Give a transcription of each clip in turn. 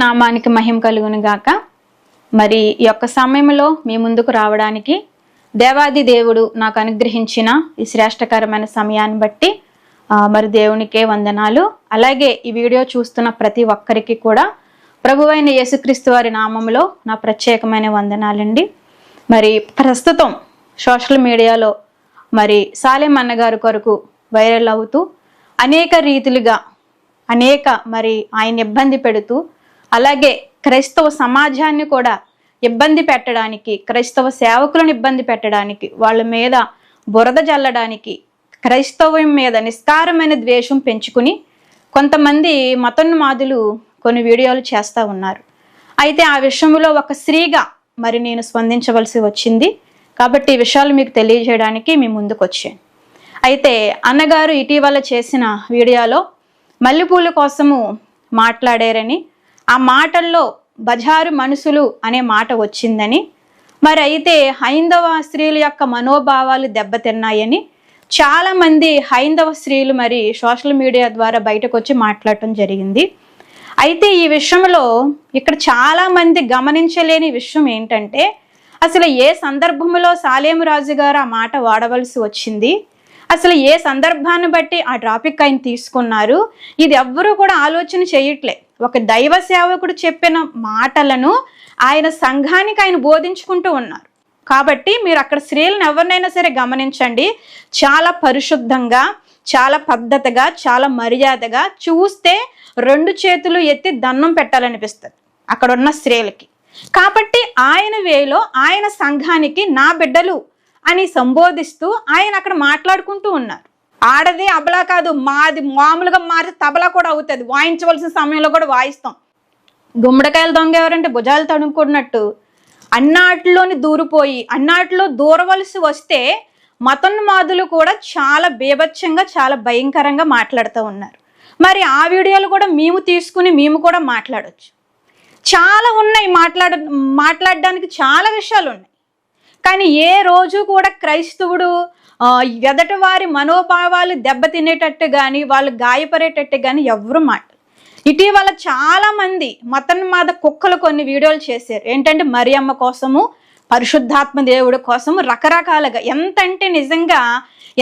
నామానికి మహిమ కలుగును గాక. మరి ఈ యొక్క సమయంలో మీ ముందుకు రావడానికి దేవాది దేవుడు నాకు అనుగ్రహించిన ఈ శ్రేష్టకరమైన సమయాన్ని బట్టి మరి దేవునికే వందనాలు. అలాగే ఈ వీడియో చూస్తున్న ప్రతి ఒక్కరికి కూడా ప్రభువైన యేసుక్రీస్తు వారి నామంలో నా ప్రత్యేకమైన వందనాలండి. మరి ప్రస్తుతం సోషల్ మీడియాలో మరి సాలెం అన్నగారి కొరకు వైరల్ అవుతూ అనేక రీతిలుగా మరి ఆయన ఇబ్బంది పెడుతూ, అలాగే క్రైస్తవ సమాజాన్ని కూడా ఇబ్బంది పెట్టడానికి, క్రైస్తవ సేవకులను ఇబ్బంది పెట్టడానికి, వాళ్ళ మీద బురద జల్లడానికి, క్రైస్తవం మీద నిస్కారమైన ద్వేషం పెంచుకుని కొంతమంది మతోన్మాదులు కొన్ని వీడియోలు చేస్తూ ఉన్నారు. అయితే ఆ విషయంలో ఒక స్త్రీగా మరి నేను స్పందించవలసి వచ్చింది. కాబట్టి ఈ విషయాలు మీకు తెలియజేయడానికి మీ ముందుకు వచ్చాను. అయితే అన్నగారు ఇటీవల చేసిన వీడియోలో మల్లెపూల కోసము మాట్లాడారని, ఆ మాటల్లో బజారు మనుషులు అనే మాట వచ్చిందని, మరి అయితే హైందవ స్త్రీల యొక్క మనోభావాలు దెబ్బతిన్నాయని చాలామంది హైందవ స్త్రీలు మరి సోషల్ మీడియా ద్వారా బయటకు వచ్చి మాట్లాడటం జరిగింది. అయితే ఈ విషయంలో ఇక్కడ చాలామంది గమనించలేని విషయం ఏంటంటే, అసలు ఏ సందర్భంలో సాలేము రాజు గారు ఆ మాట వాడవలసి వచ్చింది, అసలు ఏ సందర్భాన్ని బట్టి ఆ టాపిక్ ఆయన తీసుకున్నారు, ఇది ఎవ్వరూ కూడా ఆలోచన చేయట్లే. ఒక దైవ సేవకుడు చెప్పిన మాటలను ఆయన సంఘానికి ఆయన బోధించుకుంటూ ఉన్నారు. కాబట్టి మీరు అక్కడ స్త్రీలను ఎవరినైనా సరే గమనించండి, చాలా పరిశుద్ధంగా, చాలా పద్ధతిగా, చాలా మర్యాదగా, చూస్తే 2 చేతులు ఎత్తి దండం పెట్టాలనిపిస్తుంది అక్కడ ఉన్న స్త్రీలకి. కాబట్టి ఆయన వేలో ఆయన సంఘానికి నా బిడ్డలు అని సంబోధిస్తూ ఆయన అక్కడ మాట్లాడుకుంటూ ఉన్నారు. ఆడది అబలా కాదు, మాది మామూలుగా మారి తబలా కూడా అవుతుంది, వాయించవలసిన సమయంలో కూడా వాయిస్తాం. గుమ్మడికాయలు దొంగ ఎవరంటే భుజాలు తడుముకున్నట్టు అన్నాటిలోని దూరిపోయి అన్నాటిలో దూరవలసి వస్తే మతోన్మాదులు కూడా చాలా బేభత్సంగా, చాలా భయంకరంగా మాట్లాడుతూ ఉన్నారు. మరి ఆ వీడియోలు కూడా మేము తీసుకుని మేము కూడా మాట్లాడవచ్చు. చాలా ఉన్నాయి, మాట్లాడడానికి చాలా విషయాలు ఉన్నాయి. కానీ ఏ రోజు కూడా క్రైస్తవుడు ఎదటి వారి మనోభావాలు దెబ్బతినేటట్టు కానీ, వాళ్ళు గాయపడేటట్టు కానీ ఎవరు ఇటీవల చాలామంది మతోన్మాద కుక్కలు కొన్ని వీడియోలు చేశారు. ఏంటంటే మరియమ్మ కోసము, పరిశుద్ధాత్మ దేవుడి కోసము రకరకాలుగా, ఎంత అంటే నిజంగా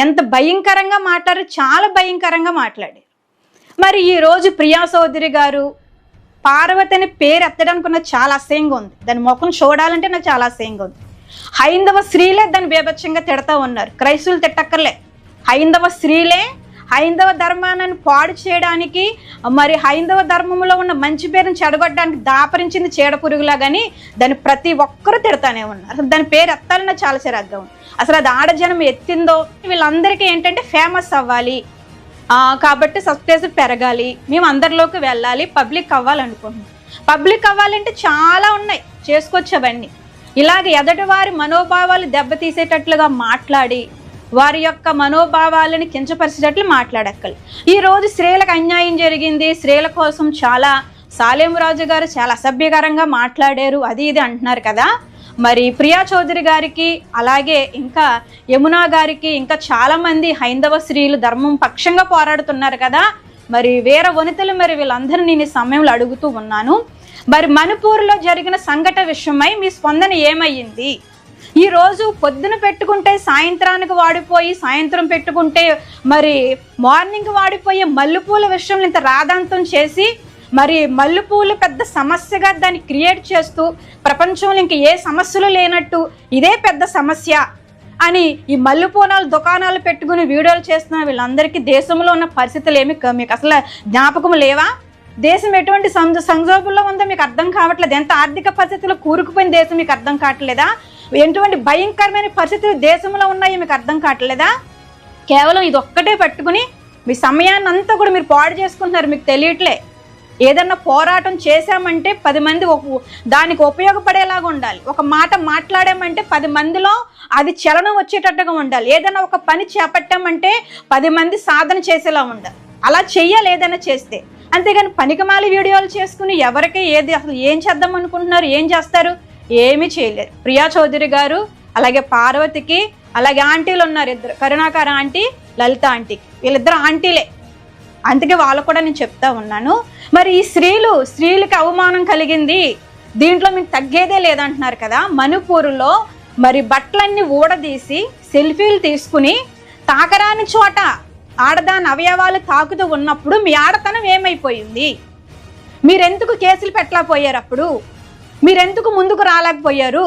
ఎంత భయంకరంగా మాట్లాడారు, చాలా భయంకరంగా మాట్లాడారు. మరి ఈరోజు ప్రియా చౌదరి గారు పార్వతి అనే పేరు ఎత్తడానికి నాకు చాలా అసహ్యంగా ఉంది. దాని ముఖం చూడాలంటే నాకు చాలా అసహ్యంగా ఉంది. హైందవ స్త్రీలే దాన్ని బేభత్సంగా తిడతా ఉన్నారు, క్రైస్తవులు తిట్టక్కర్లే. హైందవ స్త్రీలే హైందవ ధర్మాన్ని పాడు చేయడానికి, మరి హైందవ ధర్మంలో ఉన్న మంచి పేరుని చెడగొట్టడానికి దాపరించింది చీడ పురుగులా, కానీ దాన్ని ప్రతి ఒక్కరూ తిడతానే ఉన్నారు. అసలు దాని పేరు ఎత్తాలన్నా చాలా చిరాగ్గా ఉంది. అసలు అది ఆడజనం ఎత్తిందో, వీళ్ళందరికీ ఏంటంటే ఫేమస్ అవ్వాలి కాబట్టి సబ్స్క్రైబర్ పెరగాలి, మేము అందరిలోకి వెళ్ళాలి, పబ్లిక్ అవ్వాలనుకుంటున్నాం. పబ్లిక్ అవ్వాలంటే చాలా ఉన్నాయి, చేసుకోవచ్చు అవన్నీ. ఇలాగ ఎదటి వారి మనోభావాలు దెబ్బతీసేటట్లుగా మాట్లాడి వారి యొక్క మనోభావాలను కించపరిచేటట్లు మాట్లాడక్కలు. ఈరోజు స్త్రీలకు అన్యాయం జరిగింది, స్త్రీల కోసం చాలా సాలేము రాజు గారు చాలా అసభ్యకరంగా మాట్లాడారు, అది ఇది అంటున్నారు కదా. మరి ప్రియా చౌదరి గారికి, అలాగే ఇంకా యమునా గారికి, ఇంకా చాలామంది హైందవ స్త్రీలు ధర్మం పక్షంగా పోరాడుతున్నారు కదా. మరి వేరే వనితలు మరి వీళ్ళందరినీ నేను ఈ సమయంలో అడుగుతూ ఉన్నాను, మరి మణిపూర్లో జరిగిన సంఘటన విషయమై మీ స్పందన ఏమయ్యింది? ఈరోజు పొద్దున పెట్టుకుంటే సాయంత్రానికి వాడిపోయి, సాయంత్రం పెట్టుకుంటే మరి మార్నింగ్ వాడిపోయే మల్లెపూల విషయంలో ఇంత రాద్ధాంతం చేసి, మరి మల్లెపూలు పెద్ద సమస్యగా దాన్ని క్రియేట్ చేస్తూ ప్రపంచంలో ఇంక ఏ సమస్యలు లేనట్టు ఇదే పెద్ద సమస్య అని ఈ మల్లెపూనాలు దుకాణాలు పెట్టుకుని వీడియోలు చేస్తున్న వీళ్ళందరికీ దేశంలో ఉన్న పరిస్థితులు ఏమి మీకు అసలు జ్ఞాపకం లేవా? దేశం ఎటువంటి సంక్షోభంలో ఉందో మీకు అర్థం కావట్లేదు? ఎంత ఆర్థిక పరిస్థితుల్లో కూరుకుపోయిన దేశం మీకు అర్థం కావట్లేదా? ఎటువంటి భయంకరమైన పరిస్థితులు దేశంలో ఉన్నాయో మీకు అర్థం కావట్లేదా? కేవలం ఇది ఒక్కటే పట్టుకుని మీ సమయాన్ని అంతా కూడా మీరు పాడు చేసుకుంటున్నారు, మీకు తెలియట్లే. ఏదన్నా పోరాటం చేశామంటే 10 మంది దానికి ఉపయోగపడేలాగా ఉండాలి. ఒక మాట మాట్లాడామంటే 10 మందిలో అది చలనం వచ్చేటట్టుగా ఉండాలి. ఏదైనా ఒక పని చేపట్టామంటే 10 మంది సాధన చేసేలా ఉండాలి. అలా చెయ్యాలి ఏదైనా చేస్తే. అంతేగాని పనికిమాలి వీడియోలు చేసుకుని ఎవరికి ఏది అసలు ఏం చేద్దాం అనుకుంటున్నారు, ఏం చేస్తారు? ఏమీ చేయలేరు. ప్రియా చౌదరి గారు, అలాగే పార్వతికి, అలాగే ఆంటీలు ఉన్నారు 2, కరుణాకర్ ఆంటీ, లలిత ఆంటీకి, వీళ్ళిద్దరు ఆంటీలే. అందుకే వాళ్ళకు కూడా నేను చెప్తా ఉన్నాను. మరి ఈ స్త్రీలకి అవమానం కలిగింది, దీంట్లో మీకు తగ్గేదే లేదంటున్నారు కదా. మణిపూర్లో మరి బట్టలన్నీ ఊడదీసి సెల్ఫీలు తీసుకుని తాకరాని చోట ఆడదాని అవయవాలు తాకుతూ ఉన్నప్పుడు మీ ఆడతనం ఏమైపోయింది? మీరెందుకు కేసులు పెట్టలేకపోయారు? అప్పుడు మీరెందుకు ముందుకు రాలేకపోయారు?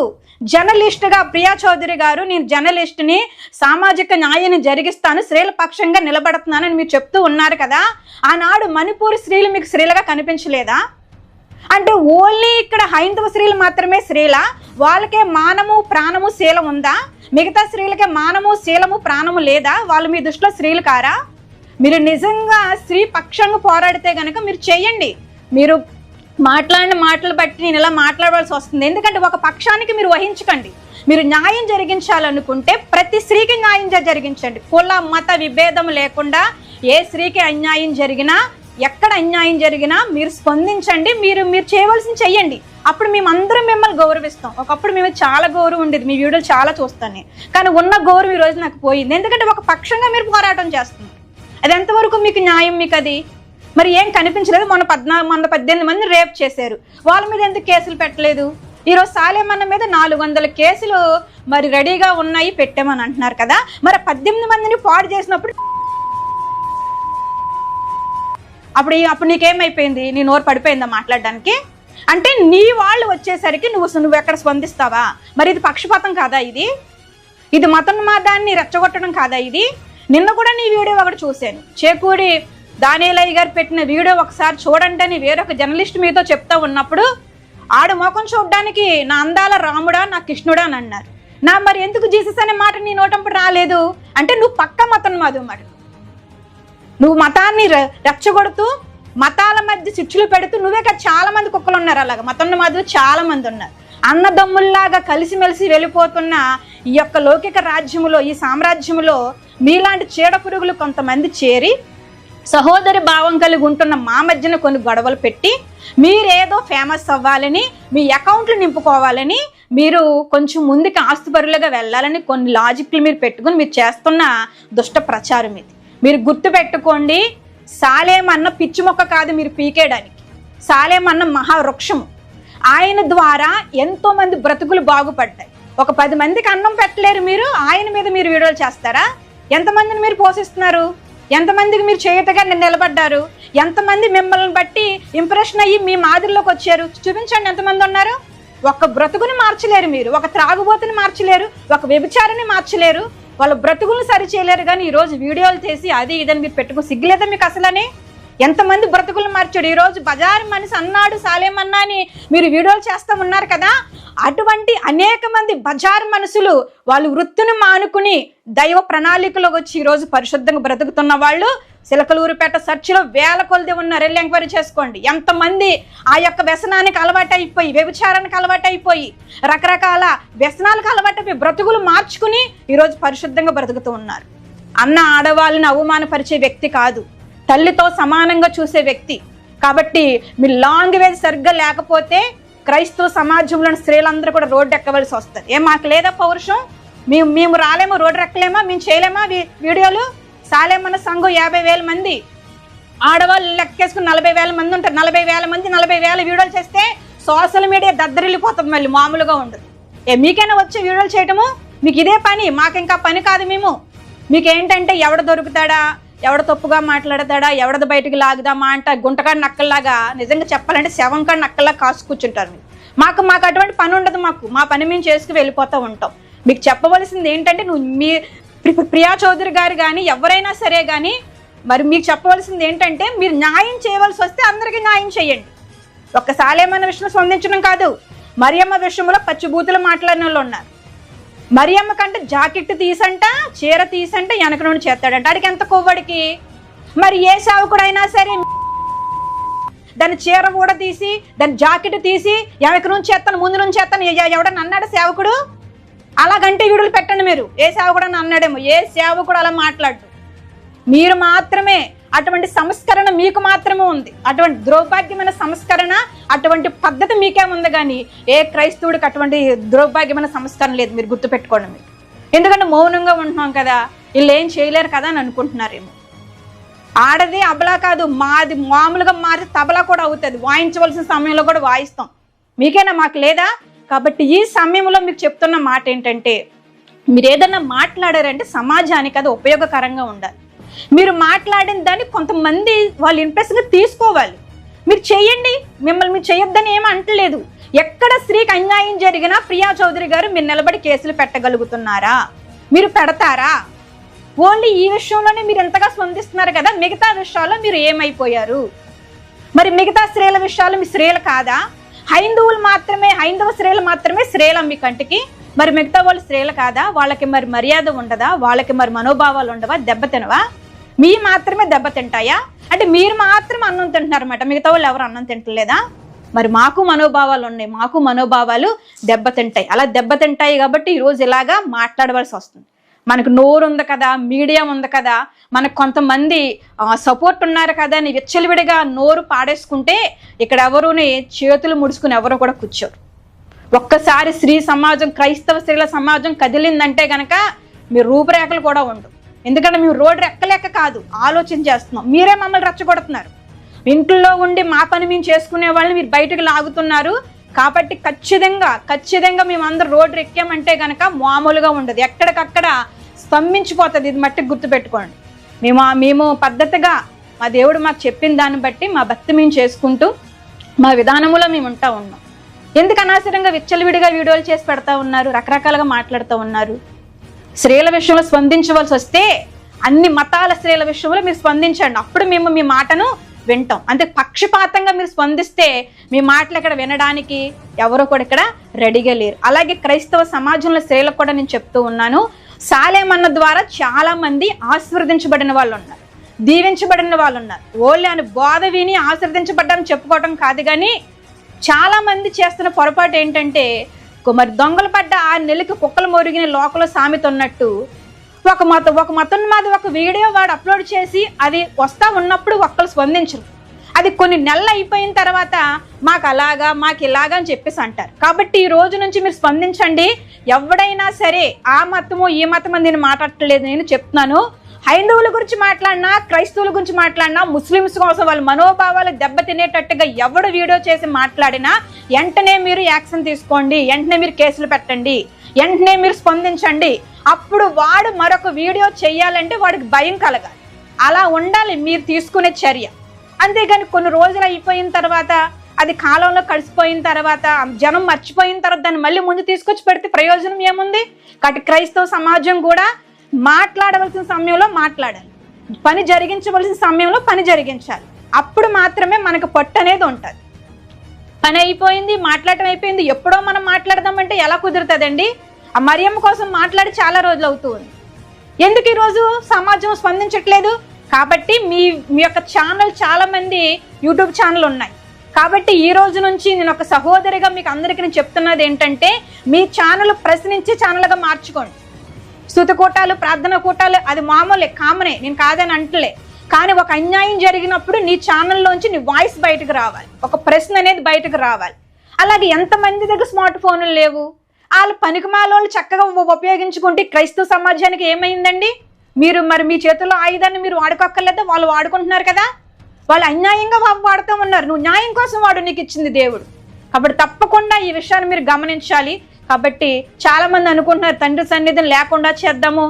జర్నలిస్టుగా ప్రియా చౌదరి గారు, నేను జర్నలిస్టుని, సామాజిక న్యాయాన్ని జరిగిస్తాను, స్త్రీల పక్షంగా నిలబడుతున్నానని మీరు చెప్తూ ఉన్నారు కదా. ఆనాడు మణిపూర్ స్త్రీలు మీకు స్త్రీలుగా కనిపించలేదా? అంటే ఓన్లీ ఇక్కడ హైందవ స్త్రీలు మాత్రమే స్త్రీలా? వాళ్ళకే మానము ప్రాణము శీలం ఉందా? మిగతా స్త్రీలకే మానము శీలము ప్రాణము లేదా? వాళ్ళు మీ దృష్టిలో స్త్రీలు కారా? మీరు నిజంగా స్త్రీ పక్షంగా పోరాడితే కనుక మీరు చేయండి. మీరు మాట్లాడిన మాటలు బట్టి నేను ఇలా మాట్లాడవలసి వస్తుంది. ఎందుకంటే ఒక పక్షానికి మీరు వహించకండి. మీరు న్యాయం జరిగించాలనుకుంటే ప్రతి స్త్రీకి న్యాయం జరిగించండి. కుల మత విభేదం లేకుండా ఏ స్త్రీకి అన్యాయం జరిగినా, ఎక్కడ అన్యాయం జరిగినా మీరు స్పందించండి. మీరు చేయవలసింది చెయ్యండి. అప్పుడు మేమందరం మిమ్మల్ని గౌరవిస్తాం. ఒకప్పుడు మేము చాలా గౌరవం ఉండేది, మీ వీడియోలు చాలా చూస్తాను, కానీ ఉన్న గౌరవం ఈ రోజు నాకు పోయింది. ఎందుకంటే ఒక పక్షంగా మీరు పోరాటం చేస్తున్నారు. అది ఎంతవరకు మీకు న్యాయం? మీకు అది మరి ఏం కనిపించలేదు. మొన్న 18 మంది రేప్ చేశారు, వాళ్ళ మీద ఎందుకు కేసులు పెట్టలేదు? ఈరోజు సాలేమన్న మీద 400 కేసులు మరి రెడీగా ఉన్నాయి, పెట్టామని అంటున్నారు కదా. మరి 18 మందిని పాడు చేసినప్పుడు అప్పుడు నీకేమైపోయింది? నీ నోరు పడిపోయిందా మాట్లాడడానికి? అంటే నీ వాళ్ళు వచ్చేసరికి నువ్వు ఎక్కడ స్పందిస్తావా? మరి ఇది పక్షపాతం కాదా? ఇది మతోన్మాదాన్ని రెచ్చగొట్టడం కాదా? నిన్న కూడా నీ వీడియో ఒకటి చూశాను, చేకూరి దానియేలయ్య గారు పెట్టిన వీడియో ఒకసారి చూడండి అని వేరొక జర్నలిస్ట్ మీతో చెప్తా ఉన్నప్పుడు ఆడు ముఖం చూడడానికి నా అందాల రాముడా, నా కృష్ణుడా అని అన్నారు. మరి ఎందుకు జీసస్ అనే మాట నీ నోటంపడి రాలేదు? అంటే నువ్వు పక్క మతోన్మాదు. మరి నువ్వు మతాన్ని రెచ్చగొడుతూ మతాల మధ్య చిచ్చులు పెడుతూ నువ్వే కదా, చాలా మంది కుక్కలు ఉన్నారు అలాగా, మతోన్మాదులు చాలా మంది ఉన్నారు. అన్నదమ్ముల్లాగా కలిసిమెలిసి వెళ్ళిపోతున్న ఈ యొక్క లౌకిక రాజ్యములో, ఈ సామ్రాజ్యములో మీలాంటి చీడ పురుగులు కొంతమంది చేరి సహోదరి భావం కలిగి ఉంటున్న మా మధ్యన కొన్ని గొడవలు పెట్టి మీరేదో ఫేమస్ అవ్వాలని, మీ అకౌంట్లు నింపుకోవాలని, మీరు కొంచెం ముందుకు ఆస్తిపరులుగా వెళ్ళాలని కొన్ని లాజిక్లు మీరు పెట్టుకుని మీరు చేస్తున్న దుష్ట ప్రచారం ఇది. మీరు గుర్తు పెట్టుకోండి, సాలేమన్న పిచ్చి మొక్క కాదు మీరు పీకేయడానికి. సాలేమన్న మహావృక్షము. ఆయన ద్వారా ఎంతో మంది బ్రతుకులు బాగుపడ్డాయి. ఒక 10 మందికి అన్నం పెట్టలేరు మీరు, ఆయన మీద మీరు వీడియోలు చేస్తారా? ఎంతమందిని మీరు పోషిస్తున్నారు? ఎంతమందికి మీరు చేయుతగా నిలబడ్డారు? ఎంతమంది మిమ్మల్ని బట్టి ఇంప్రెషన్ అయ్యి మీ మాదిరిలోకి వచ్చారు? చూపించండి ఎంతమంది ఉన్నారు. ఒక బ్రతుకుని మార్చలేరు మీరు, ఒక త్రాగుబోతుని మార్చలేరు, ఒక వ్యభిచారిని మార్చలేరు, వాళ్ళ బ్రతుకులను సరి చేయలేరు. కానీ ఈరోజు వీడియోలు చేసి అది ఇదని మీరు పెట్టుకుని సిగ్గులేదా మీకు అసలని? ఎంతమంది బ్రతుకులు మార్చాడు. ఈరోజు బజారు మనిషి అన్నాడు సాలేమన్నా అని మీరు వీడియోలు చేస్తూ ఉన్నారు కదా. అటువంటి అనేక మంది బజారు మనుషులు వాళ్ళు వృత్తిని మానుకుని దైవ ప్రణాళికలోకి వచ్చి ఈరోజు పరిశుద్ధంగా బ్రతుకుతున్న వాళ్ళు సిలకలూరుపేట చర్చిలో వేల కొలది ఉన్నారు. వెళ్ళి ఎంక్వైరీ చేసుకోండి. ఎంతమంది ఆ యొక్క వ్యసనానికి అలవాటు అయిపోయి, వ్యభిచారానికి అలవాటు అయిపోయి, రకరకాల వ్యసనాలకు అలవాటు అయిపోయి బ్రతుకులు మార్చుకుని ఈరోజు పరిశుద్ధంగా బ్రతుకుతూ ఉన్నారు. అన్న ఆడవాళ్ళని అవమానపరిచే వ్యక్తి కాదు, తల్లితో సమానంగా చూసే వ్యక్తి. కాబట్టి మీ లాంగ్వేజ్ సరిగ్గా లేకపోతే క్రైస్తవ సమాజంలోని స్త్రీలందరూ కూడా రోడ్డు ఎక్కవలసి వస్తుంది. మాకు లేదా పౌరుషం? మేము రాలేమో, రోడ్డు ఎక్కలేమా, మేము చేయలేమా వీడియోలు? సాలేమన్న సంఘం 50,000 మంది, ఆడవాళ్ళు లెక్కేసుకుని 40,000 మంది ఉంటారు. 40,000 మంది 40,000 వీడియోలు చేస్తే సోషల్ మీడియా దద్దరిల్లిపోతుంది, మళ్ళీ మామూలుగా ఉండదు. మీకైనా వచ్చే వీడియోలు చేయటము? మీకు ఇదే పని, మాకు ఇంకా పని కాదు. మీకేంటంటే ఎవడ దొరుకుతాడా, ఎవడ తప్పుగా మాట్లాడతాడా, ఎవడది బయటికి లాగుదామా అంట గుంటకాడ నక్కల్లాగా, నిజంగా చెప్పాలంటే శవంకాడ నక్కల్లా కాసు కూర్చుంటారు మీరు. మాకు అటువంటి పని ఉండదు. మా పని మేము చేసుకు వెళ్ళిపోతూ ఉంటాం. మీకు చెప్పవలసింది ఏంటంటే, మీ ప్రియా చౌదరి గారు కానీ ఎవరైనా సరే కానీ మరి మీకు చెప్పవలసింది ఏంటంటే, మీరు న్యాయం చేయవలసి వస్తే అందరికీ న్యాయం చేయండి. ఒక్క సాలేమన్న విషయంలో స్పందించడం కాదు, మరియమ్మ విషయంలో పచ్చిబూతులు మాట్లాడిన వాళ్ళు ఉన్నారు. మరియమ్మ కంటే జాకెట్ తీసంట, చీర తీసంట వెనక నుండి చేస్తాడంట. అడిగి ఎంత కొవ్వడికి? మరి ఏ సేవకుడైనా సరే దాని చీర కూడా తీసి, దాని జాకెట్ తీసి వెనక నుంచి చేస్తాను, ముందు నుంచి చేస్తాను ఎవడన్నా అన్నాడు సేవకుడు? అలాగంటే వీడియోలు పెట్టండి మీరు. ఏ సేవకుడు అని అన్నాడేమో. ఏ సేవకుడు అలా మాట్లాడు? మీరు మాత్రమే అటువంటి సంస్కరణ మీకు మాత్రమే ఉంది. అటువంటి దౌర్భాగ్యమైన సంస్కరణ, అటువంటి పద్ధతి మీకే ఉంది. కానీ ఏ క్రైస్తవుడికి అటువంటి దౌర్భాగ్యమైన సంస్కరణ లేదు. మీరు గుర్తుపెట్టుకోండి. మీరు ఎందుకంటే మౌనంగా ఉంటున్నాం కదా, వీళ్ళు ఏం చేయలేరు కదా అని అనుకుంటున్నారేమో. ఆడది అబలా కాదు, మాది మామూలుగా మారి తబలా కూడా అవుతుంది, వాయించవలసిన సమయంలో కూడా వాయిస్తాం. మీకేనా? మాకు లేదా? కాబట్టి ఈ సమయంలో మీకు చెప్తున్న మాట ఏంటంటే, మీరు ఏదన్నా మాట్లాడారంటే సమాజానికి అది ఉపయోగకరంగా ఉండాలి. మీరు మాట్లాడిన దాన్ని కొంతమంది వాళ్ళు ఇంట్రెస్ట్గా తీసుకోవాలి. మీరు చేయండి, మిమ్మల్ని మీరు చేయొద్దని ఏమీ అంటలేదు. ఎక్కడ స్త్రీకి అన్యాయం జరిగినా ప్రియా చౌదరి గారు మీరు నిలబడి కేసులు పెట్టగలుగుతున్నారా? మీరు పెడతారా? ఓన్లీ ఈ విషయంలోనే మీరు ఎంతగా స్పందిస్తున్నారు కదా, మిగతా విషయాల్లో మీరు ఏమైపోయారు? మరి మిగతా స్త్రీల విషయాలు మీ స్త్రీలు కాదా? హైందవులు మాత్రమే, హైందవ స్త్రీలు మాత్రమే స్త్రీలు మీ కంటికి, మరి మిగతా వాళ్ళు స్త్రీలు కాదా? వాళ్ళకి మరి మర్యాద ఉండదా? వాళ్ళకి మరి మనోభావాలు ఉండవా? దెబ్బతినవా? మీ మాత్రమే దెబ్బతింటాయా? అంటే మీరు మాత్రం అన్నం తింటున్నారన్నమాట, మిగతా వాళ్ళు ఎవరు అన్నం తింటలేదా? మరి మాకు మనోభావాలు ఉన్నాయి, మాకు మనోభావాలు దెబ్బతింటాయి. అలా దెబ్బతింటాయి కాబట్టి ఈరోజు ఇలాగా మాట్లాడవలసి వస్తుంది. మనకు నోరు ఉంది కదా, మీడియా ఉంది కదా, మనకు కొంతమంది సపోర్ట్ ఉన్నారు కదా అని విచ్చలవిడిగా నోరు పాడేసుకుంటే ఇక్కడ ఎవరుని చేతులు ముడుచుకుని ఎవరు కూడా కూర్చోరు. ఒక్కసారి స్త్రీ సమాజం, క్రైస్తవ స్త్రీల సమాజం కదిలిందంటే గనక మీ రూపురేఖలు కూడా ఉండవు. ఎందుకంటే మేము రోడ్డు రెక్కలేక కాదు, ఆలోచన చేస్తున్నాం. మీరే మమ్మల్ని రెచ్చగొడుతున్నారు. ఇంట్లో ఉండి మా పని మేము చేసుకునే వాళ్ళని మీరు బయటకు లాగుతున్నారు. కాబట్టి ఖచ్చితంగా మేమందరం రోడ్డు ఎక్కామంటే గనక మామూలుగా ఉండదు, ఎక్కడికక్కడ స్తంభించిపోతుంది. ఇది మట్టి గుర్తుపెట్టుకోండి. మేము పద్ధతిగా మా దేవుడు మాకు చెప్పిన దాన్ని బట్టి మా భక్తి మేము చేసుకుంటూ మా విధానంలో మేము ఉన్నాం. ఎందుకు అనవసరంగా విచ్చలవిడిగా వీడియోలు చేసి పెడతా ఉన్నారు, రకరకాలుగా మాట్లాడుతూ ఉన్నారు? స్త్రీల విషయంలో స్పందించవలసి వస్తే అన్ని మతాల స్త్రీల విషయంలో మీరు స్పందించండి, అప్పుడు మేము మీ మాటను వింటాం. అంతే పక్షపాతంగా మీరు స్పందిస్తే మీ మాటలు ఇక్కడ వినడానికి ఎవరు కూడా ఇక్కడ రెడీగా లేరు. అలాగే క్రైస్తవ సమాజంలో స్త్రీలకు కూడా నేను చెప్తూ ఉన్నాను, సాలేమన్న ద్వారా చాలా మంది ఆశీర్వదించబడిన వాళ్ళు ఉన్నారు, దీవించబడిన వాళ్ళు ఉన్నారు. ఓన్లీ అని బోధ విని ఆశీర్వదించబడ్డామని చెప్పుకోవటం కాదు, కానీ చాలా మంది చేస్తున్న పొరపాటు ఏంటంటే, మరి దొంగలు పడ్డ 6 నెలలకి కుక్కలు మొరిగిన లోకలో సామెత ఉన్నట్టు ఒక మతం మీద ఒక వీడియో వాడు అప్లోడ్ చేసి అది వస్తా ఉన్నప్పుడు ఒక్కరు స్పందించరు. అది కొన్ని నెలలు అయిపోయిన తర్వాత మాకు అలాగా మాకు ఇలాగా అని చెప్పేసి అంటారు. కాబట్టి ఈ రోజు నుంచి మీరు స్పందించండి. ఎవడైనా సరే ఆ మతము ఈ మతం అని నేను మాట్లాడట్లేదు, నేను చెప్తున్నాను. హైందవుల గురించి మాట్లాడినా, క్రైస్తవుల గురించి మాట్లాడినా, ముస్లిమ్స్ కోసం వాళ్ళ మనోభావాలు దెబ్బతినేటట్టుగా ఎవడు వీడియో చేసి మాట్లాడినా వెంటనే మీరు యాక్షన్ తీసుకోండి, వెంటనే మీరు కేసులు పెట్టండి, వెంటనే మీరు స్పందించండి. అప్పుడు వాడు మరొక వీడియో చేయాలంటే వాడికి భయం కలగాలి. అలా ఉండాలి మీరు తీసుకునే చర్య. అంతేగాని కొన్ని రోజులు అయిపోయిన తర్వాత, అది కాలంలో కలిసిపోయిన తర్వాత, జనం మర్చిపోయిన తర్వాత దాన్ని మళ్ళీ ముందు తీసుకొచ్చి పెడితే ప్రయోజనం ఏముంది? కాబట్టి క్రైస్తవ సమాజం కూడా మాట్లాడవలసిన సమయంలో మాట్లాడాలి, పని జరిగించవలసిన సమయంలో పని జరిగించాలి. అప్పుడు మాత్రమే మనకు పట్టు అనేది ఉంటుంది. పని అయిపోయింది, మాట్లాడటం అయిపోయింది, ఎప్పుడో మనం మాట్లాడదామంటే ఎలా కుదురుతుందండి? ఆ మరియమ్మ కోసం మాట్లాడి చాలా రోజులు అవుతూ ఉంది. ఎందుకు ఈరోజు సమాజం స్పందించట్లేదు? కాబట్టి మీ యొక్క ఛానల్, చాలా మంది యూట్యూబ్ ఛానల్ ఉన్నాయి. కాబట్టి ఈ రోజు నుంచి నేను ఒక సహోదరిగా మీకు అందరికీ నేను చెప్తున్నది ఏంటంటే, మీ ఛానల్ ప్రశ్నించే ఛానల్గా మార్చుకోండి. స్తుతి కూటాలు, ప్రార్థన కూటాలు అది మామూలే, కామనే, నేను కాదని అంటలే. కానీ ఒక అన్యాయం జరిగినప్పుడు నీ ఛానల్లోంచి నీ వాయిస్ బయటకు రావాలి, ఒక ప్రశ్న అనేది బయటకు రావాలి. అలాగే ఎంతమంది దగ్గర స్మార్ట్ ఫోన్లు లేవు? వాళ్ళు పనికిమాలోళ్ళు చక్కగా ఉపయోగించుకుంటే క్రైస్తవ సమాజానికి ఏమైందండి? మీరు మరి మీ చేతుల్లో ఆయుధాన్ని మీరు వాడుకోక్కర్లేదా? వాళ్ళు వాడుకుంటున్నారు కదా, వాళ్ళు అన్యాయంగా వాడుతూ ఉన్నారు. నువ్వు న్యాయం కోసం వాడు నీకు ఇచ్చింది దేవుడు. కాబట్టి తప్పకుండా ఈ విషయాన్ని మీరు గమనించాలి. కాబట్టి చాలా మంది అనుకుంటున్నారు తండ్రి సన్నిధిని లేకుండా చేద్దాము,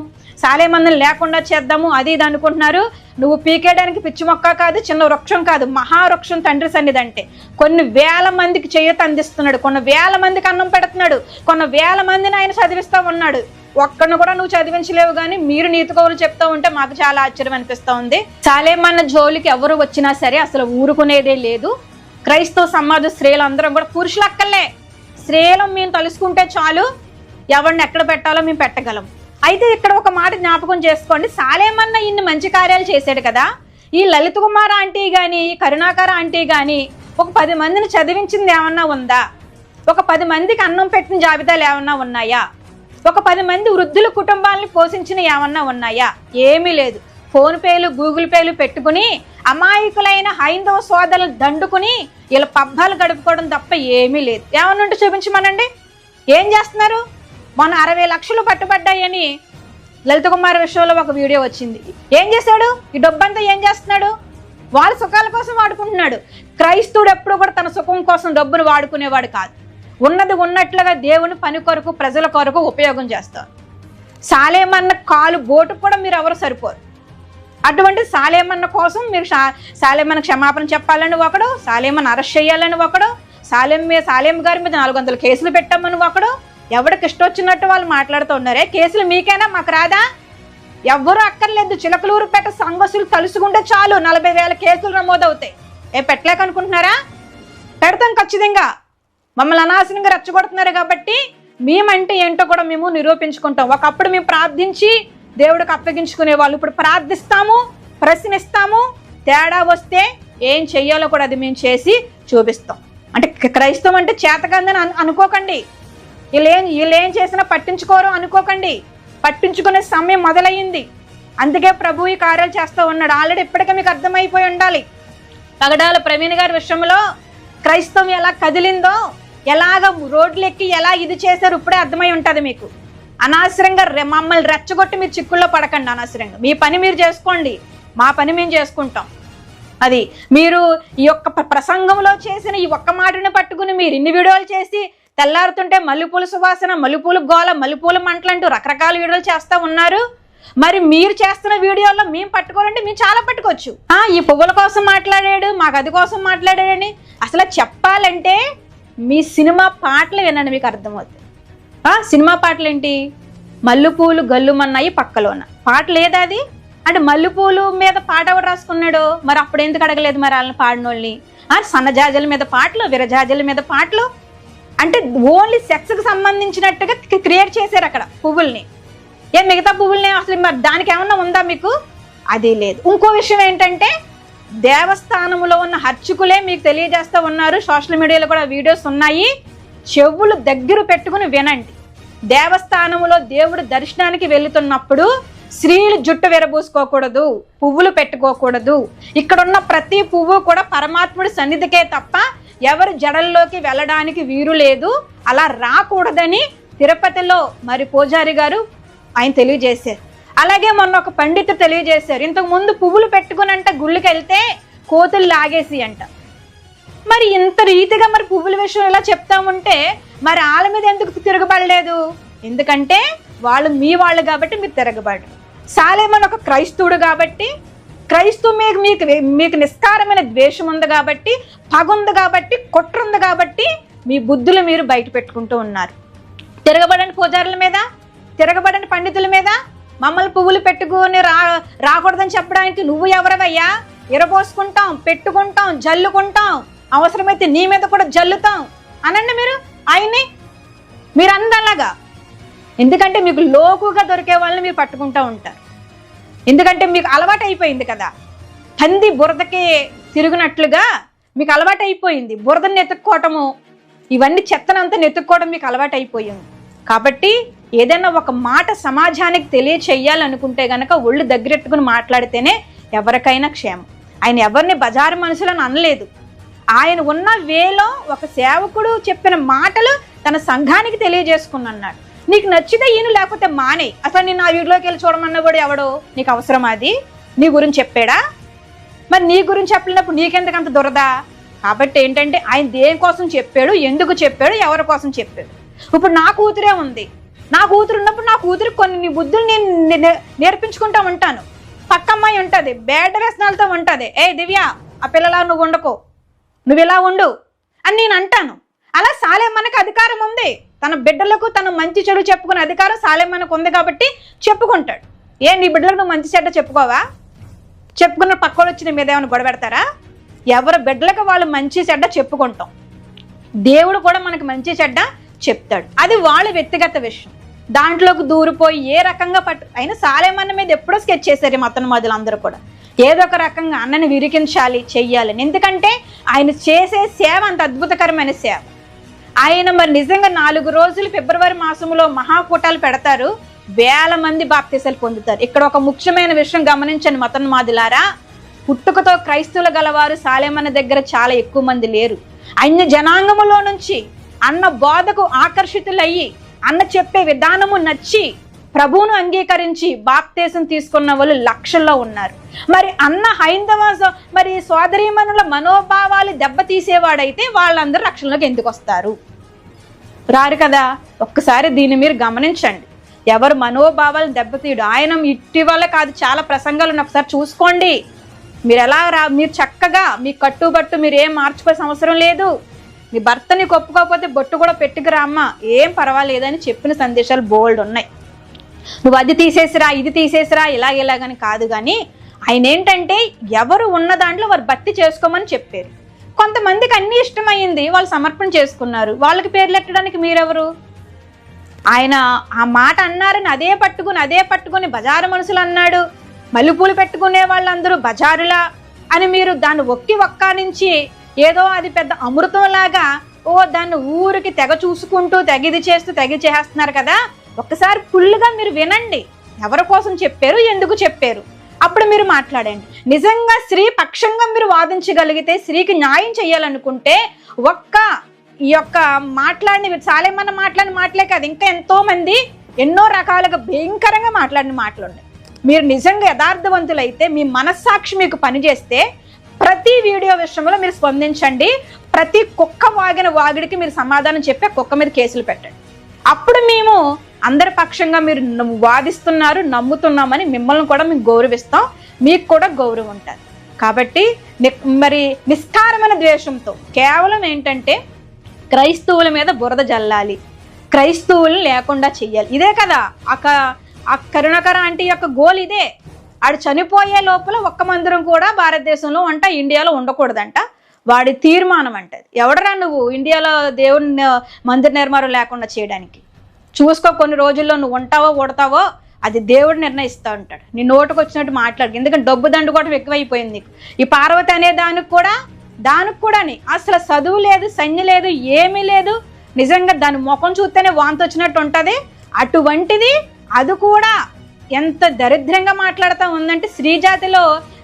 సాలేమందని లేకుండా చేద్దాము, అది ఇది అనుకుంటున్నారు. నువ్వు పీకేయడానికి పిచ్చి మొక్క కాదు, చిన్న వృక్షం కాదు, మహావృక్షం తండ్రి సన్నిధి అంటే. కొన్ని వేల మందికి చేయూత అందిస్తున్నాడు, కొన్ని వేల మందికి అన్నం పెడుతున్నాడు, కొన్ని వేల మందిని ఆయన చదివిస్తూ ఉన్నాడు. ఒక్కడిని కూడా నువ్వు చదివించలేవు, కానీ మీరు నీతి కవులు చెప్తూ ఉంటే మాకు చాలా ఆశ్చర్యం అనిపిస్తూ ఉంది. సాలేమన్న జోలికి ఎవరు వచ్చినా సరే అసలు ఊరుకునేదే లేదు. క్రైస్తవ సమాజ స్త్రీలందరం కూడా, పురుషులు అక్కర్లే, స్త్రీలు మేము తలుసుకుంటే చాలు, ఎవరిని ఎక్కడ పెట్టాలో మేము పెట్టగలం. అయితే ఇక్కడ ఒక మాట జ్ఞాపకం చేసుకోండి, సాలేమన్న ఇన్ని మంచి కార్యాలు చేశాడు కదా, ఈ లలిత కుమార్ ఆంటీ కానీ, ఈ కరుణాకర్ ఆంటీ కానీ ఒక 10 మందిని చదివించింది ఏమన్నా ఉందా? ఒక 10 మందికి అన్నం పెట్టిన జాబితాలు ఏమన్నా ఉన్నాయా? ఒక 10 మంది వృద్ధుల కుటుంబాలను పోషించిన ఏమన్నా ఉన్నాయా? ఏమీ లేదు. ఫోన్ పేలు, గూగుల్ పేలు పెట్టుకుని అమాయకులైన హైందవ సోదరులు దండుకుని ఇలా పబ్బాలు గడుపుకోవడం తప్ప ఏమీ లేదు. ఏమన్నా ఉంటే చూపించమనండి. ఏం చేస్తున్నారు? మన 60 లక్షలు పట్టుబడ్డాయని లలిత కుమార్ విషయంలో ఒక వీడియో వచ్చింది. ఏం చేశాడు? ఈ డబ్బంతా ఏం చేస్తున్నాడు? వాళ్ళ సుఖాల కోసం వాడుకుంటున్నాడు. క్రైస్తవుడు ఎప్పుడు కూడా తన సుఖం కోసం డబ్బును వాడుకునేవాడు కాదు. ఉన్నది ఉన్నట్లుగా దేవుని పని కొరకు, ప్రజల కొరకు ఉపయోగం చేస్తారు. సాలేమన్న కాలు బోటు కూడా మీరు ఎవరు సరిపోరు. అటువంటి సాలేమన్న కోసం మీరు సాలేమన్న క్షమాపణ చెప్పాలని ఒకడు, సాలేమన్న అరెస్ట్ చేయాలని ఒకడు, సాలేం గారి మీద 400 కేసులు పెట్టామని ఒకడు, ఎవరికి ఇష్టం వచ్చినట్టు వాళ్ళు మాట్లాడుతూ ఉన్నారే. కేసులు మీకైనా, మాకు రాదా? ఎవ్వరూ అక్కర్లేదు. చిలకలూరుపేట సంఘసులు తలుసుకుంటే చాలు 40,000 కేసులు నమోదవుతాయి. పెట్టలేకనుకుంటున్నారా? పెడతాం ఖచ్చితంగా. మమ్మల్ని అనాశనంగా రెచ్చగొడుతున్నారు కాబట్టి మేమంటే ఏంటో కూడా మేము నిరూపించుకుంటాం. ఒకప్పుడు మేము ప్రార్థించి దేవుడికి అప్పగించుకునే వాళ్ళు, ఇప్పుడు ప్రార్థిస్తాము, ప్రశ్నిస్తాము, తేడా వస్తే ఏం చెయ్యాలో కూడా అది మేము చేసి చూపిస్తాం. అంటే క్రైస్తవం అంటే చేతకందని అనుకోకండి. వీళ్ళేం చేసినా పట్టించుకోరు అనుకోకండి. పట్టించుకునే సమయం మొదలయ్యింది. అందుకే ప్రభు ఈ కార్యాలు చేస్తూ ఉన్నాడు. ఆల్రెడీ ఇప్పటికే మీకు అర్థమైపోయి ఉండాలి. పగడాల ప్రవీణ్ గారి విషయంలో క్రైస్తవం ఎలా కదిలిందో, ఎలాగ రోడ్లు ఎక్కి ఎలా ఇది చేశారు ఇప్పుడే అర్థమై ఉంటుంది మీకు. అనవసరంగా మమ్మల్ని రెచ్చగొట్టి మీరు చిక్కుల్లో పడకండి. అనవసరంగా మీ పని మీరు చేసుకోండి, మా పని మేము చేసుకుంటాం. అది మీరు ఈ యొక్క ప్రసంగంలో చేసిన ఈ ఒక్క మాటని పట్టుకుని మీరు ఇన్ని వీడియోలు చేసి తెల్లారుతుంటే మల్లెపూల సువాసన, మల్లెపూల గోల, మల్లెపూల మంటలంటూ రకరకాల వీడియోలు చేస్తూ ఉన్నారు. మరి మీరు చేస్తున్న వీడియోలో మేము పట్టుకోవాలంటే మేము చాలా పట్టుకోవచ్చు. ఈ పువ్వుల కోసం మాట్లాడాడు, మాకు అది కోసం మాట్లాడాడని అసలు చెప్పాలంటే మీ సినిమా పాటలు వినండి, మీకు అర్థమవుతుంది. సినిమా పాటలు ఏంటి? మల్లెపూలు గల్లుమన్నాయి పక్కలోన పాట లేదా అది? అంటే మల్లెపూలు మీద పాట ఎవరు రాసుకున్నాడు? మరి అప్పుడు ఎందుకు అడగలేదు మరి వాళ్ళని పాడినోళ్ళని? సన్నజాజల మీద పాటలు, విరజాజల మీద పాటలు, అంటే ఓన్లీ సెక్స్కి సంబంధించినట్టుగా క్రియేట్ చేశారు అక్కడ పువ్వుల్ని. మిగతా పువ్వుల్ని అసలు మరి దానికి ఏమన్నా ఉందా మీకు? అది లేదు. ఇంకో విషయం ఏంటంటే దేవస్థానంలో ఉన్న అర్చకులే మీకు తెలియజేస్తూ ఉన్నారు. సోషల్ మీడియాలో కూడా వీడియోస్ ఉన్నాయి. చెవులు దగ్గర పెట్టుకుని వినండి. దేవస్థానంలో దేవుడు దర్శనానికి వెళుతున్నప్పుడు స్త్రీలు జుట్టు విరబూసుకోకూడదు, పువ్వులు పెట్టుకోకూడదు. ఇక్కడున్న ప్రతి పువ్వు కూడా పరమాత్ముడి సన్నిధికే తప్ప ఎవరు జడల్లోకి వెళ్ళడానికి వీలు లేదు. అలా రాకూడదని తిరుపతిలో మరి పూజారి గారు ఆయన తెలియజేశారు. అలాగే మొన్న ఒక పండితుడు తెలియజేశారు. ఇంతకు ముందు పువ్వులు పెట్టుకుని అంట గుళ్ళకి వెళ్తే కోతులు లాగేసి అంట. మరి ఇంత రీతిగా మరి పువ్వుల విషయం ఇలా చెప్తా ఉంటే మరి వాళ్ళ మీద ఎందుకు తిరగబడలేదు? ఎందుకంటే వాళ్ళు మీ వాళ్ళు కాబట్టి మీరు తిరగబడరు. సాలేమన్ ఒక క్రైస్తవుడు కాబట్టి, క్రైస్తవు మీకు నిస్కారమైన ద్వేషం ఉంది కాబట్టి, పగ ఉంది కాబట్టి, కుట్ర ఉంది కాబట్టి మీ బుద్ధులు మీరు బయట పెట్టుకుంటూ ఉన్నారు. తిరగబడని పూజారుల మీద, తిరగబడని పండితుల మీద, మమ్మల్ని పువ్వులు పెట్టుకుని రాకూడదని చెప్పడానికి నువ్వు ఎవరవయ్యా? ఇరబోసుకుంటాం, పెట్టుకుంటాం, జల్లుకుంటాం, అవసరమైతే నీ మీద కూడా జల్లుతాం అనండి మీరు ఆయన్ని. మీరు అందలాగా. ఎందుకంటే మీకు లోకుగా దొరికే వాళ్ళని మీరు పట్టుకుంటూ ఉంటారు. ఎందుకంటే మీకు అలవాటు అయిపోయింది కదా, పంది బురదకి తిరుగునట్లుగా మీకు అలవాటు అయిపోయింది. బురదను ఎత్తుక్కోవటము, ఇవన్నీ చెత్తనంతా నెత్తుక్కోవడం మీకు అలవాటు అయిపోయింది. కాబట్టి ఏదైనా ఒక మాట సమాజానికి తెలియచేయాలనుకుంటే గనక ఒళ్ళు దగ్గరెట్టుకుని మాట్లాడితేనే ఎవరికైనా క్షేమం. ఆయన ఎవరిని బజారు మనుషులను అనలేదు. ఆయన ఉన్న వేలో ఒక సేవకుడు చెప్పిన మాటలు తన సంఘానికి తెలియజేసుకున్నాడు. నీకు నచ్చితే ఈయన, లేకపోతే మానే. అసలు నేను ఆ వీడియోకి వెళ్ళి చూడమన్నా కూడా ఎవడో నీకు అవసరం? అది నీ గురించి చెప్పాడా? మరి నీ గురించి చెప్పినప్పుడు నీకెందుకంత దురదా? కాబట్టి ఏంటంటే ఆయన దేనికోసం చెప్పాడు, ఎందుకు చెప్పాడు, ఎవరి కోసం చెప్పాడు. ఇప్పుడు నా కూతురే ఉంది. నా కూతురు ఉన్నప్పుడు నా కూతురు కొన్ని బుద్ధులు నేను నేర్పించుకుంటా ఉంటాను. పక్క అమ్మాయి ఉంటుంది, బేడ వ్యసనాలతో ఉంటుంది. దివ్య, ఆ పిల్లలా నువ్వు ఉండకో, నువ్వు ఇలా ఉండు అని నేను అంటాను. అలా సాలేమన్నకి అధికారం ఉంది. తన బిడ్డలకు తను మంచి చెడు చెప్పుకునే అధికారం సాలేమన్నకు ఉంది కాబట్టి చెప్పుకుంటాడు. నీ బిడ్డలకు నువ్వు మంచి చెడ్డ చెప్పుకోవా? చెప్పుకున్న పక్కలు వచ్చి నీ మీద ఏమైనా గొడవ పెడతారా? ఎవరి బిడ్డలకు వాళ్ళు మంచి చెడ్డ చెప్పుకుంటాం. దేవుడు కూడా మనకు మంచి చెడ్డ చెప్తాడు. అది వాళ్ళ వ్యక్తిగత విషయం. దాంట్లోకి దూరిపోయి ఏ రకంగా అయినా సాలేమన్న మీద ఎప్పుడో స్కెచ్ చేశారు మతోన్మాదులు అందరూ కూడా. ఏదో ఒక రకంగా అన్నని విరికించాలి, చెయ్యాలని. ఎందుకంటే ఆయన చేసే సేవ అంత అద్భుతకరమైన సేవ. ఆయన మరి నిజంగా 4 రోజులు ఫిబ్రవరి మాసంలో మహాకూటాలు పెడతారు. వేల మంది బాప్తీసాలు పొందుతారు. ఇక్కడ ఒక ముఖ్యమైన విషయం గమనించండి మతోన్మాదులారా. పుట్టుకతో క్రైస్తవులు గలవారు సాలేమన్న దగ్గర చాలా ఎక్కువ మంది లేరు. అన్య జనాంగములో నుంచి అన్న బోధకు ఆకర్షితులయ్యి, అన్న చెప్పే విధానము నచ్చి ప్రభువును అంగీకరించి బాప్తీసం తీసుకున్న వాళ్ళు లక్షల్లో ఉన్నారు. మరి అన్న హైందవ మరి సోదరీమణుల మనోభావాలు దెబ్బతీసేవాడైతే వాళ్ళందరూ రక్షణలోకి ఎందుకు వస్తారు? రారు కదా. ఒక్కసారి దీన్ని మీరు గమనించండి. ఎవరు మనోభావాలను దెబ్బతీయడు. ఆయన ఇటీవల కాదు, చాలా ప్రసంగాలను ఒకసారి చూసుకోండి. మీరు మీరు చక్కగా మీ కట్టుబట్టు మీరు ఏం మార్చుకోవాల్సిన అవసరం లేదు. మీ భర్తని ఒప్పుకోకపోతే బొట్టు కూడా పెట్టుకురామ్మా, ఏం పర్వాలేదని చెప్పిన సందేశాలు బోల్డ్ ఉన్నాయి. నువ్వు అది తీసేసిరా, ఇది తీసేసిరా, ఇలాగని కాదు. కానీ ఆయన ఏంటంటే ఎవరు ఉన్న దాంట్లో వారు భక్తి చేసుకోమని చెప్పారు. కొంతమందికి అన్ని ఇష్టమైంది, వాళ్ళు సమర్పణ చేసుకున్నారు. వాళ్ళకి పేర్లు ఎట్టడానికి మీరెవరు? ఆయన ఆ మాట అన్నారని అదే పట్టుకుని బజారు మనుషులు అన్నాడు, మల్లెపూలు పెట్టుకునే వాళ్ళందరూ బజారులా అని మీరు దాన్ని ఒక్కానించి ఏదో అది పెద్ద అమృతంలాగా దాన్ని ఊరికి తెగ చూసుకుంటూ తెగిది చేస్తున్నారు కదా. ఒక్కసారి ఫుల్గా మీరు వినండి, ఎవరి కోసం చెప్పారు, ఎందుకు చెప్పారు, అప్పుడు మీరు మాట్లాడండి. నిజంగా స్త్రీ పక్షంగా మీరు వాదించగలిగితే, స్త్రీకి న్యాయం చేయాలనుకుంటే ఈ యొక్క మాట్లాడిన చాలామంది మాట్లాడిన మాటలే కాదు, ఇంకా ఎంతో మంది ఎన్నో రకాలుగా భయంకరంగా మాట్లాడిన మాటలు ఉన్నాయి. మీరు నిజంగా యథార్థవంతులైతే, మీ మనస్సాక్షి మీకు పనిచేస్తే ప్రతి వీడియో విషయంలో మీరు స్పందించండి. ప్రతి కుక్క వాగిన వాగిడికి మీరు సమాధానం చెప్పి కుక్క మీద కేసులు పెట్టండి. అప్పుడు మేము అందరి పక్షంగా మీరు వాదిస్తున్నారు, నమ్ముతున్నామని మిమ్మల్ని కూడా మేము గౌరవిస్తాం, మీకు కూడా గౌరవం ఉంటుంది. కాబట్టి మరి నిస్కారమైన ద్వేషంతో కేవలం ఏంటంటే క్రైస్తవుల మీద బురద జల్లాలి, క్రైస్తవులు లేకుండా చెయ్యాలి. ఇదే కదా ఆ కరుణాకర ఆంటీ యొక్క గోల్ ఇదే. ఆడు చనిపోయే లోపల ఒక్క మందిరం కూడా భారతదేశంలో ఇండియాలో ఉండకూడదంట. వాడి తీర్మానం అంటది. ఎవడరా నువ్వు ఇండియాలో దేవుని మందిర నిర్మాణం లేకుండా చేయడానికి? చూసుకో, కొన్ని రోజుల్లో నువ్వు ఉంటావో ఉడతావో అది దేవుడు నిర్ణయిస్తూ ఉంటాడు. నీ నోటుకు వచ్చినట్టు మాట్లాడు. ఎందుకంటే డబ్బు దండు కూడా ఎక్కువైపోయింది నీకు. ఈ పార్వతి అనే దానికి కూడా అసలు చదువు లేదు, సైన్యం లేదు, ఏమీ లేదు. నిజంగా దాని ముఖం చూస్తేనే వాంతి వచ్చినట్టు ఉంటుంది. అటువంటిది అది కూడా ఎంత దరిద్రంగా మాట్లాడుతూ ఉందంటే, స్త్రీ జాతిలో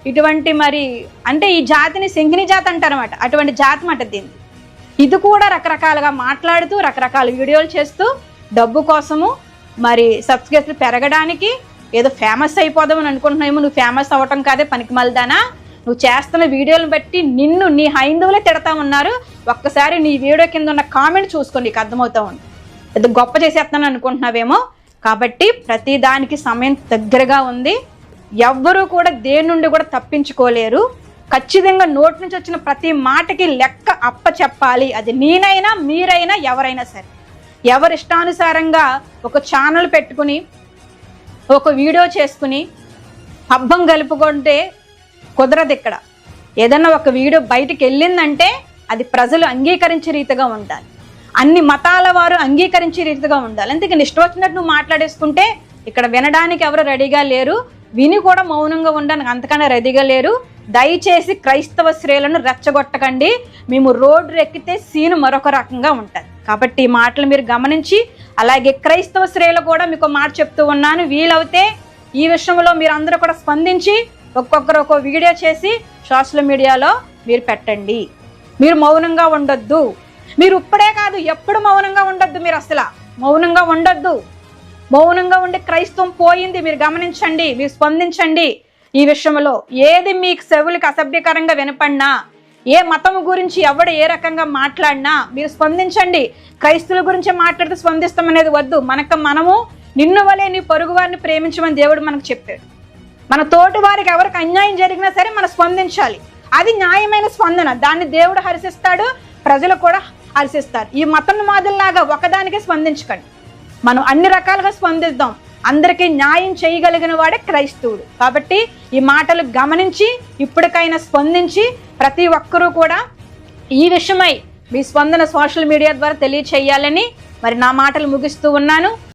ఇటువంటి మరి అంటే ఈ జాతిని సింగిని జాతి అంటారన్నమాట. అటువంటి జాతి మాట దీన్ని. ఇది కూడా రకరకాలుగా మాట్లాడుతూ రకరకాల వీడియోలు చేస్తూ డబ్బు కోసము మరి సబ్స్క్రైబర్లు పెరగడానికి ఏదో ఫేమస్ అయిపోదామని అనుకుంటున్నామో. నువ్వు ఫేమస్ అవ్వటం కాదే పనికిమాలిదానా. నువ్వు చేస్తున్న వీడియోలను బట్టి నీ హైందవులే తిడతా ఉన్నారు. ఒక్కసారి నీ వీడియో కింద ఉన్న కామెంట్ చూసుకోండి, నీకు అర్థమవుతా ఉంది. ఏదో గొప్ప చేసేస్తాను అనుకుంటున్నావేమో. కాబట్టి ప్రతి దానికి సమయం దగ్గరగా ఉంది. ఎవ్వరూ కూడా దేని నుండి కూడా తప్పించుకోలేరు. ఖచ్చితంగా నోటి నుంచి వచ్చిన ప్రతి మాటకి లెక్క అప్ప చెప్పాలి. అది నేనైనా మీరైనా ఎవరైనా సరే. ఎవరి ఇష్టానుసారంగా ఒక ఛానల్ పెట్టుకుని ఒక వీడియో చేసుకుని పబ్బం కలుపుకుంటే కుదరదు. ఇక్కడ ఏదన్నా ఒక వీడియో బయటికి వెళ్ళిందంటే అది ప్రజలు అంగీకరించే రీతిగా ఉండాలి. అన్ని మతాల వారు అంగీకరించే రీతిగా ఉండాలి. అందుకని ఇష్టం వచ్చినట్టు నువ్వు మాట్లాడేసుకుంటే ఇక్కడ వినడానికి ఎవరు రెడీగా లేరు, విని కూడా మౌనంగా ఉండడానికి అంతకన్నా రెడీగా లేరు. దయచేసి క్రైస్తవ స్త్రీలను రెచ్చగొట్టకండి. మేము రోడ్డు ఎక్కితే సీను మరొక రకంగా ఉంటుంది. కాబట్టి ఈ మాటలు మీరు గమనించి, అలాగే క్రైస్తవ స్త్రీలు కూడా మీకు మాట చెప్తూ ఉన్నాను, వీలవుతే ఈ విషయంలో మీరు అందరూ కూడా స్పందించి ఒక్కొక్కరు ఒక్కో వీడియో చేసి సోషల్ మీడియాలో మీరు పెట్టండి. మీరు మౌనంగా ఉండొద్దు. మీరు ఇప్పుడే కాదు, ఎప్పుడు మౌనంగా ఉండొద్దు. మీరు అసలు మౌనంగా ఉండొద్దు. మౌనంగా ఉండి క్రైస్తవం పోయింది. మీరు గమనించండి, మీరు స్పందించండి. ఈ విషయంలో ఏది మీకు చెవులకు అసభ్యకరంగా వినపడినా, ఏ మతం గురించి ఎవడు ఏ రకంగా మాట్లాడినా మీరు స్పందించండి. క్రైస్తవుల గురించి మాట్లాడితే స్పందిస్తామనేది వద్దు. మనము నిన్ను వలే నీ పొరుగు వారిని ప్రేమించమని దేవుడు మనకు చెప్పాడు. మన తోటి వారికి ఎవరికి అన్యాయం జరిగినా సరే మనం స్పందించాలి. అది న్యాయమైన స్పందన. దాన్ని దేవుడు హర్షిస్తాడు, ప్రజలు కూడా హర్షిస్తారు. ఈ మతం మాదిరిలాగా ఒకదానికే స్పందించకండి. మనం అన్ని రకాలుగా స్పందిద్దాం. అందరికీ న్యాయం చేయగలిగిన వాడే క్రైస్తవుడు. కాబట్టి ఈ మాటలు గమనించి ఇప్పటికైనా స్పందించి ప్రతి ఒక్కరూ కూడా ఈ విషయమై మీ స్పందన సోషల్ మీడియా ద్వారా తెలియచేయాలని మరి నా మాటలు ముగిస్తూ ఉన్నాను.